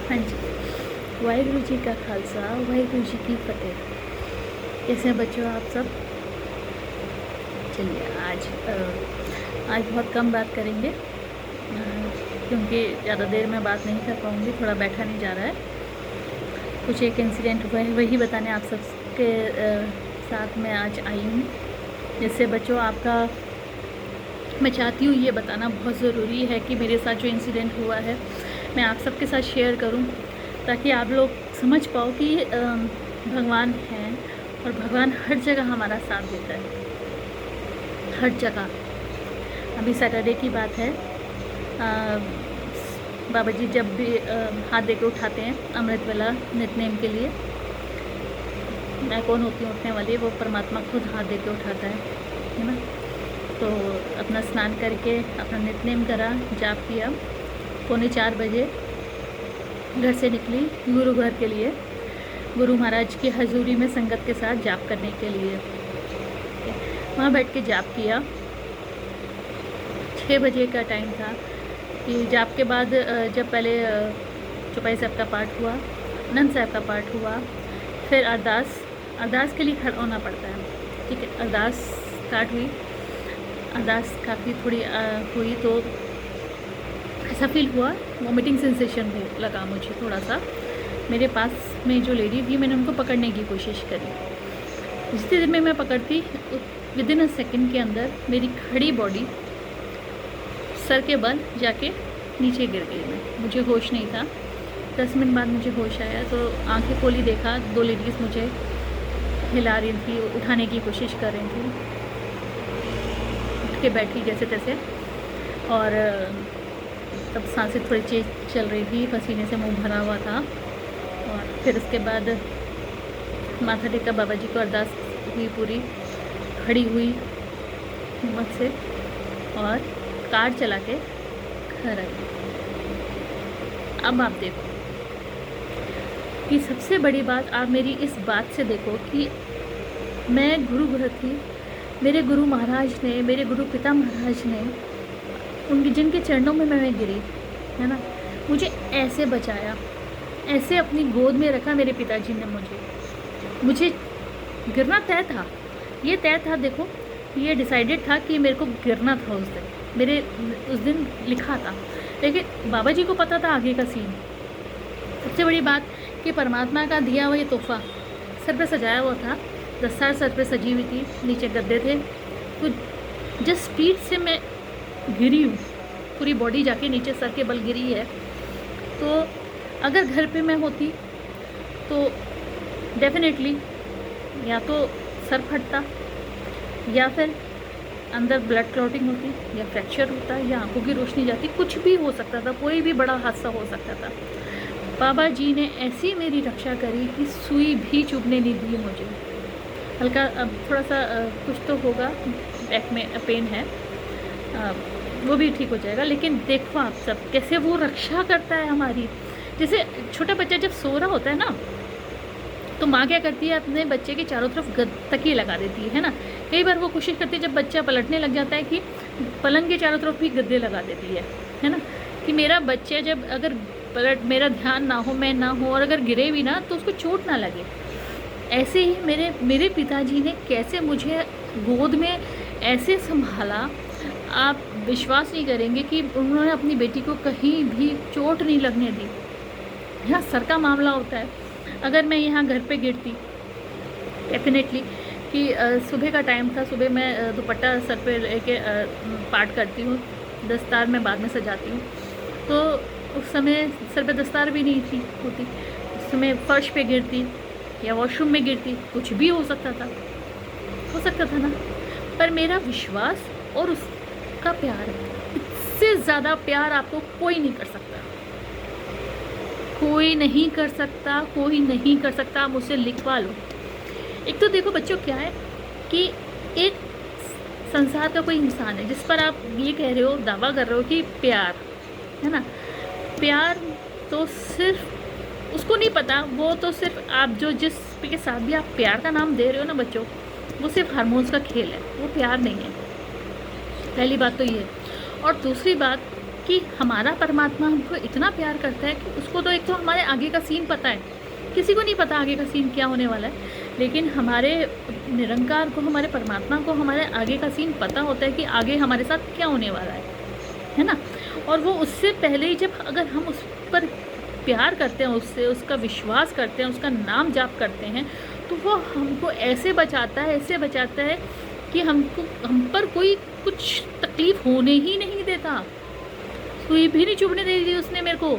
हाँ जी, वाहिगुरु जी का खालसा वाहिगुरु जी की फ़तेह। कैसे हैं बच्चों आप सब? चलिए आज बहुत कम बात करेंगे क्योंकि ज़्यादा देर में बात नहीं कर पाऊँगी, थोड़ा बैठा नहीं जा रहा है। कुछ एक इंसिडेंट हुआ है वही बताने आप सबके साथ मैं आज आई हूँ। जिससे बच्चों आपका मैं चाहती हूँ ये बताना बहुत ज़रूरी है कि मेरे साथ जो इंसिडेंट हुआ है मैं आप सबके साथ शेयर करूँ, ताकि आप लोग समझ पाओ कि भगवान हैं और भगवान हर जगह हमारा साथ देता है, हर जगह। अभी सैटरडे की बात है, बाबा जी जब भी हाथ दे के उठाते हैं अमृत वेला नितनेम के लिए, मैं कौन होती हूँ उठने वाली, वो परमात्मा खुद हाथ दे के उठाता है ना। तो अपना स्नान करके अपना नितनेम करा, जाप किया, 3:45 बजे घर से निकली गुरु घर के लिए, गुरु महाराज की हजूरी में संगत के साथ जाप करने के लिए। वहाँ बैठ के जाप किया। 6 बजे का टाइम था कि जाप के बाद जब पहले चौपाई साहब का पाठ हुआ, आनंद साहब का पाठ हुआ, फिर अरदास के लिए खड़ा होना पड़ता है, ठीक है। अरदास स्टार्ट हुई, अरदास काफ़ी थोड़ी हुई तो ऐसा फील हुआ, वॉमिटिंग सेंसेशन हो लगा मुझे थोड़ा सा। मेरे पास में जो लेडी थी मैंने उनको पकड़ने की कोशिश करी। जितनी देर में मैं पकड़ती विदिन अ सेकेंड के अंदर मेरी खड़ी बॉडी सर के बल जाके नीचे गिर गई। मुझे होश नहीं था। 10 मिनट बाद मुझे होश आया तो आंखें खोली, देखा 2 लेडीज़ मुझे हिला रही थी, उठाने की कोशिश कर रही थी। उठ के बैठी जैसे तैसे, और तब सांसें थोड़ी तेज चल रही थी, पसीने से मुंह भरा हुआ था। और फिर उसके बाद माथा टेका, बाबा जी को अरदास हुई, पूरी खड़ी हुई हिम्मत से, और कार चला के घर आई। अब आप देखो कि सबसे बड़ी बात आप मेरी इस बात से देखो कि मैं गुरु घर थी, मेरे गुरु महाराज ने, मेरे गुरु पिता महाराज ने, उनके जिनके चरणों में मैं गिरी है ना, मुझे ऐसे बचाया, ऐसे अपनी गोद में रखा मेरे पिताजी ने। मुझे गिरना तय था, ये तय था। देखो ये डिसाइडेड था कि मेरे को गिरना था उस दिन, मेरे उस दिन लिखा था। लेकिन बाबा जी को पता था आगे का सीन। सबसे बड़ी बात कि परमात्मा का दिया हुआ ये तोहफा सर पे सजाया हुआ था, दस्तार सर पे सजी हुई थी, नीचे गद्दे थे। तो जिस स्पीड से मैं गिरी हूँ, पूरी बॉडी जाके नीचे सर के बल गिरी है, तो अगर घर पे मैं होती तो डेफिनेटली या तो सर फटता, या फिर अंदर ब्लड क्लॉटिंग होती, या फ्रैक्चर होता, या आंखों की रोशनी जाती, कुछ भी हो सकता था, कोई भी बड़ा हादसा हो सकता था। बाबा जी ने ऐसी मेरी रक्षा करी कि सुई भी चुभने नहीं दी मुझे। हल्का अब थोड़ा सा कुछ तो होगा, बैक में पेन है, वो भी ठीक हो जाएगा। लेकिन देखो आप सब कैसे वो रक्षा करता है हमारी। जैसे छोटा बच्चा जब सो रहा होता है ना, तो माँ क्या करती है, अपने बच्चे के चारों तरफ तकिए लगा देती है ना। कई बार वो कोशिश करती है जब बच्चा पलटने लग जाता है कि पलंग के चारों तरफ भी गद्दे लगा देती है ना, कि मेरा बच्चा जब अगर मेरा ध्यान ना हो, मैं ना हो, और अगर गिरे भी ना तो उसको चोट ना लगे। ऐसे ही मेरे पिताजी ने कैसे मुझे गोद में ऐसे संभाला, आप विश्वास नहीं करेंगे कि उन्होंने अपनी बेटी को कहीं भी चोट नहीं लगने दी। यहाँ सर का मामला होता है, अगर मैं यहाँ घर पे गिरती डेफिनेटली कि सुबह का टाइम था, सुबह मैं दुपट्टा सर पे लेके पाठ करती हूँ, दस्तार में बाद में सजाती हूँ, तो उस समय सर पे दस्तार भी नहीं थी होती, उस समय फर्श पे गिरती या वॉशरूम में गिरती, कुछ भी हो सकता था ना। पर मेरा विश्वास और उसका प्यार, इससे ज़्यादा प्यार आपको कोई नहीं कर सकता, कोई नहीं कर सकता, कोई नहीं कर सकता। आप मुझसे लिखवा लो। एक तो देखो बच्चों क्या है कि एक संसार का कोई इंसान है जिस पर आप ये कह रहे हो, दावा कर रहे हो कि प्यार है ना, प्यार तो सिर्फ उसको नहीं पता, वो तो सिर्फ आप जो जिस के साथ भी आप प्यार का नाम दे रहे हो ना बच्चों, वो सिर्फ हार्मोन्स का खेल है, वो प्यार नहीं है। पहली बात तो ये। और दूसरी बात कि हमारा परमात्मा हमको इतना प्यार करता है कि उसको तो एक तो हमारे आगे का सीन पता है, किसी को नहीं पता आगे का सीन क्या होने वाला है, लेकिन हमारे निरंकार को, हमारे परमात्मा को हमारे आगे का सीन पता होता है कि आगे हमारे साथ क्या होने वाला है ना। और वो उससे पहले ही जब अगर हम उस पर प्यार करते हैं, उससे उसका विश्वास करते हैं, उसका नाम जाप करते हैं, तो वो हमको ऐसे बचाता है कि हम पर कोई कुछ तकलीफ़ होने ही नहीं देता। सुई भी नहीं चुभने दे दी उसने मेरे को।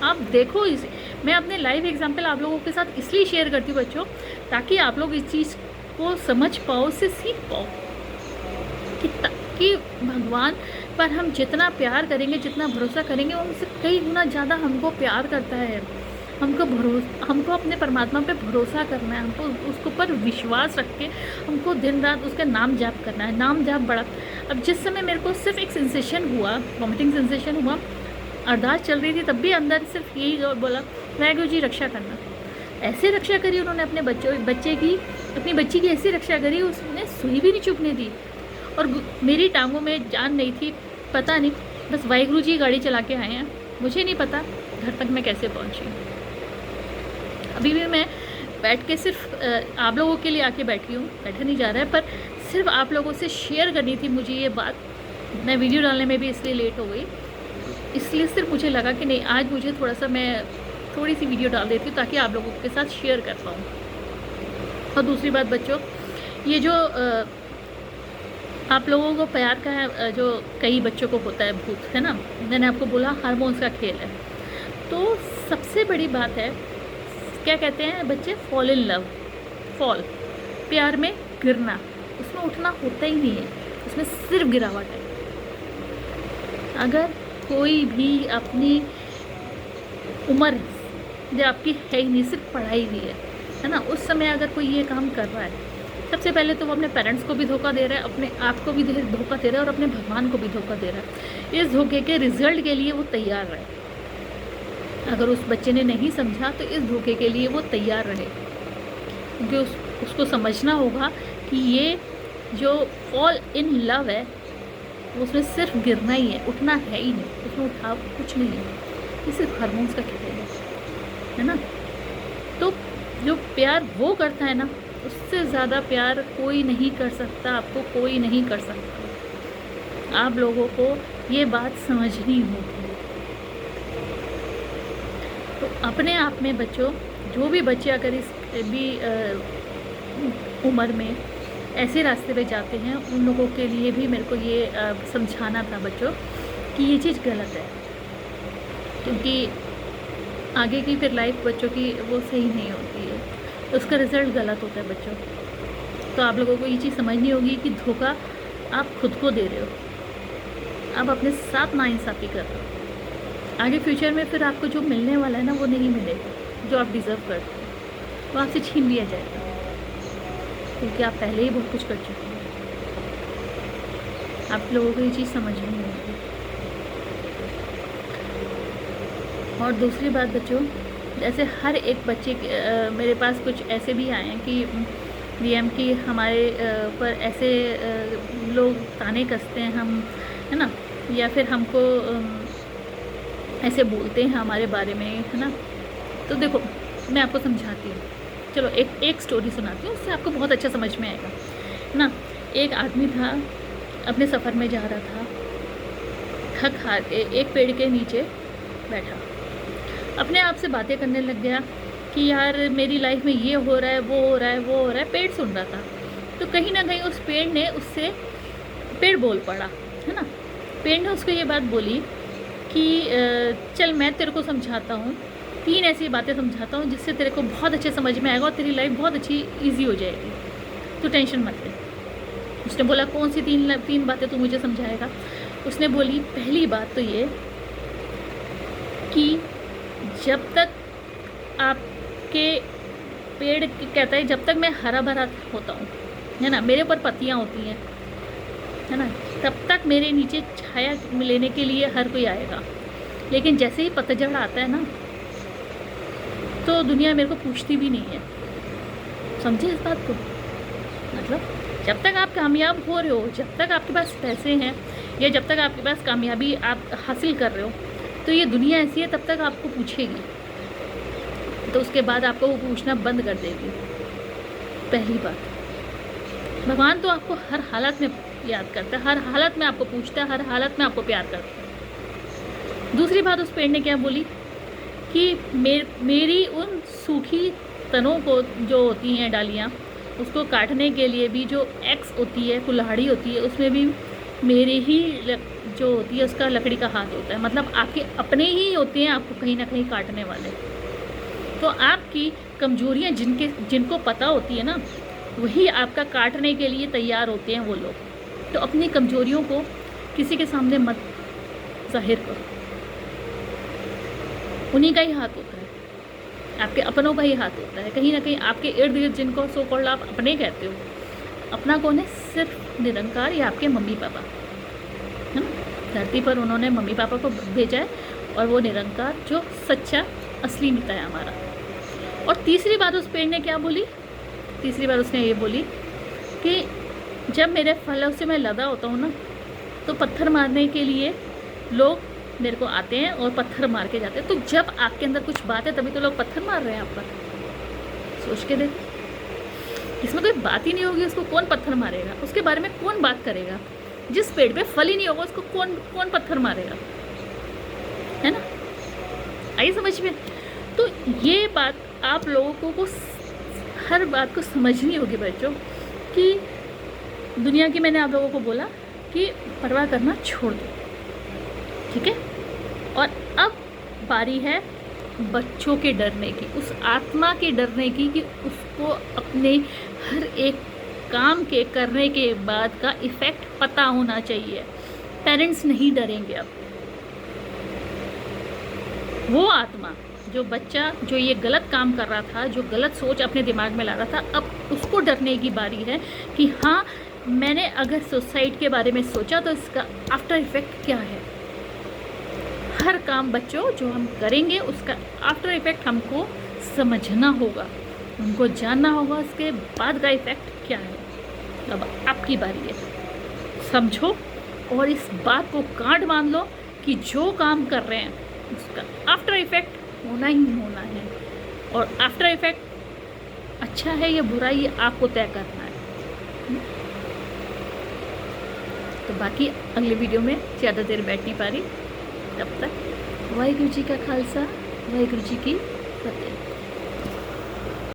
आप देखो, इस मैं अपने लाइव एग्जाम्पल आप लोगों के साथ इसलिए शेयर करती हूँ बच्चों, ताकि आप लोग इस चीज़ को समझ पाओ, उससे सीख पाओ कि भगवान पर हम जितना प्यार करेंगे, जितना भरोसा करेंगे, वो हमसे कई गुना ज़्यादा हमको प्यार करता है। हमको अपने परमात्मा पे भरोसा करना है, हमको उसके ऊपर विश्वास रख के हमको दिन रात उसका नाम जाप करना है। नाम जाप बड़ा, अब जिस समय मेरे को सिर्फ एक सेंसेशन हुआ, वॉमिटिंग सेंसेशन हुआ, अरदास चल रही थी, तब भी अंदर सिर्फ यही बोला, वाहेगुरु जी रक्षा करना। ऐसे रक्षा करी उन्होंने अपने अपनी बच्ची की ऐसी रक्षा करी, उसने सुई भी नहीं चुभने दी। और मेरी टांगों में जान नहीं थी, पता नहीं, बस वाहेगुरु जी गाड़ी चला के आए हैं, मुझे नहीं पता घर तक मैं कैसे पहुंची। अभी भी मैं बैठ के सिर्फ आप लोगों के लिए आके बैठी हूँ, बैठा नहीं जा रहा है, पर सिर्फ आप लोगों से शेयर करनी थी मुझे ये बात। मैं वीडियो डालने में भी इसलिए लेट हो गई, इसलिए सिर्फ मुझे लगा कि नहीं, आज मुझे मैं थोड़ी सी वीडियो डाल देती हूँ ताकि आप लोगों के साथ शेयर कर पाऊँ। और दूसरी बात बच्चों, ये जो आप लोगों को प्यार का है, जो कई बच्चों को होता है भूत, है ना, मैंने आपको बोला हार्मोन्स का खेल है। तो सबसे बड़ी बात है, क्या कहते हैं बच्चे, फॉल इन लव, फॉल, प्यार में गिरना, उसमें उठना होता ही नहीं है, उसमें सिर्फ गिरावट है। अगर कोई भी अपनी उम्र जो आपकी है ही नहीं, सिर्फ पढ़ाई भी है ना, उस समय अगर कोई ये काम कर रहा है, सबसे पहले तो वो अपने पेरेंट्स को भी धोखा दे रहा है, अपने आप को भी धोखा दे रहा है, और अपने भगवान को भी धोखा दे रहा है। इस धोखे के रिजल्ट के लिए वो तैयार रहे। अगर उस बच्चे ने नहीं समझा तो इस धोखे के लिए वो तैयार रहे, क्योंकि उसको समझना होगा कि ये जो फॉल इन लव है, उसमें सिर्फ गिरना ही है, उठना है ही नहीं, उसमें उठाव कुछ नहीं है, ये सिर्फ हार्मोन्स का खेल है ना। तो जो प्यार वो करता है ना, उससे ज़्यादा प्यार कोई नहीं कर सकता, आपको कोई नहीं कर सकता। आप लोगों को ये बात समझनी होगी। तो अपने आप में बच्चों, जो भी बच्चे अगर इस भी उम्र में ऐसे रास्ते पे जाते हैं, उन लोगों के लिए भी मेरे को ये समझाना था बच्चों कि ये चीज़ गलत है, क्योंकि आगे की फिर लाइफ बच्चों की वो सही नहीं होती है, उसका रिज़ल्ट गलत होता है बच्चों। तो आप लोगों को ये चीज़ समझनी होगी कि धोखा आप खुद को दे रहे हो, आप अपने साथ नाइंसाफ़ी कर रहे हो। आगे फ्यूचर में फिर आपको जो मिलने वाला है ना, वो नहीं मिलेगा जो आप डिज़र्व करते हो, वो आपसे छीन लिया जाएगा, क्योंकि आप पहले ही बहुत कुछ कर चुके हैं। आप लोगों को ये चीज़ समझनी होगी। और दूसरी बात बच्चों, जैसे हर एक बच्चे मेरे पास कुछ ऐसे भी आए हैं कि वीएम की हमारे पर ऐसे लोग ताने कसते हैं, हम, है ना, या फिर हमको ऐसे बोलते हैं हमारे बारे में, है ना। तो देखो, मैं आपको समझाती हूँ, चलो एक स्टोरी सुनाती हूँ, उससे आपको बहुत अच्छा समझ में आएगा, है ना। एक आदमी था, अपने सफ़र में जा रहा था, थक हार के एक पेड़ के नीचे बैठा, अपने आप से बातें करने लग गया कि यार मेरी लाइफ में ये हो रहा है, वो हो रहा है, वो हो रहा है। पेड़ सुन रहा था, तो कहीं ना कहीं उस पेड़ बोल पड़ा, है ना। पेड़ ने उसको ये बात बोली कि चल मैं तेरे को समझाता हूँ, 3 ऐसी बातें समझाता हूँ जिससे तेरे को बहुत अच्छे समझ में आएगा और तेरी लाइफ बहुत अच्छी ईजी हो जाएगी, तो टेंशन मत ले। उसने बोला कौन सी 3 बातें तू मुझे समझाएगा। उसने बोली पहली बात तो ये कि जब तक आपके पेड़ कहता है, जब तक मैं हरा भरा होता हूँ, है ना, मेरे ऊपर पत्तियाँ होती हैं, है ना, तब तक मेरे नीचे छाया लेने के लिए हर कोई आएगा। लेकिन जैसे ही पतझड़ आता है ना, तो दुनिया मेरे को पूछती भी नहीं है। समझे इस बात को? मतलब जब तक आप कामयाब हो रहे हो, जब तक आपके पास पैसे हैं या जब तक आपके पास कामयाबी आप हासिल कर रहे हो, तो ये दुनिया ऐसी है, तब तक आपको पूछेगी, तो उसके बाद आपको वो पूछना बंद कर देगी। पहली बात, भगवान तो आपको हर हालत में याद करता है, हर हालत में आपको पूछता है, हर हालत में आपको प्यार करता है। दूसरी बात, उस पेड़ ने क्या बोली कि मेरी उन सूखी तनों को जो होती हैं डालियाँ, उसको काटने के लिए भी जो एक्स होती है, कुल्हाड़ी होती है, उसमें भी मेरे ही जो होती है उसका लकड़ी का हाथ होता है। मतलब आपके अपने ही होते हैं आपको कहीं ना कहीं काटने वाले। तो आपकी कमजोरियाँ जिनको पता होती है ना, वही आपका काटने के लिए तैयार होते हैं वो लोग। तो अपनी कमजोरियों को किसी के सामने मत जाहिर करो, उन्हीं का ही हाथ होता है, आपके अपनों का ही हाथ होता है। कहीं ना कहीं आपके इर्द गिर्द जिनको सो कॉल्ड आप अपने कहते हो, अपना कौन है? सिर्फ निरंकार या आपके मम्मी पापा, है ना। धरती पर उन्होंने मम्मी पापा को भेजा है, और वो निरंकार जो सच्चा असली मित्र है हमारा। और तीसरी बात उस पेड़ ने क्या बोली? तीसरी बार उसने ये बोली कि जब मेरे फलों से मैं लदा होता हूँ ना, तो पत्थर मारने के लिए लोग मेरे को आते हैं और पत्थर मार के जाते हैं। तो जब आपके अंदर कुछ बात है तभी तो लोग पत्थर मार रहे हैं आप पर। सोच के देख, इसमें कोई बात ही नहीं होगी, उसको कौन पत्थर मारेगा? उसके बारे में कौन बात करेगा? जिस पेड़ पे फल ही नहीं होगा उसको कौन पत्थर मारेगा, है ना। आई समझ में? तो ये बात आप लोगों को हर बात को समझनी होगी बच्चों, कि दुनिया की, मैंने आप लोगों को बोला कि परवाह करना छोड़ दो, ठीक है। और अब बारी है बच्चों के डरने की, उस आत्मा के डरने की, कि उसको अपने हर एक काम के करने के बाद का इफ़ेक्ट पता होना चाहिए। पेरेंट्स नहीं डरेंगे अब। वो आत्मा, जो बच्चा जो ये गलत काम कर रहा था, जो गलत सोच अपने दिमाग में ला रहा था, अब उसको डरने की बारी है कि हाँ, मैंने अगर सुसाइड के बारे में सोचा तो इसका आफ्टर इफ़ेक्ट क्या है। हर काम बच्चों जो हम करेंगे उसका आफ्टर इफ़ेक्ट हमको समझना होगा, हमको जानना होगा उसके बाद का इफ़ेक्ट क्या है। अब आपकी बारी है, समझो और इस बात को गांठ बांध लो कि जो काम कर रहे हैं उसका आफ्टर इफ़ेक्ट होना ही होना है, और आफ्टर इफ़ेक्ट अच्छा है या बुरा, ये आपको तय करना है। तो बाकी अगले वीडियो में ज़्यादा देर बैठ नहीं पा रही, तब तक वाहिगुरु जी का खालसा, वाहिगुरु जी की फतेह।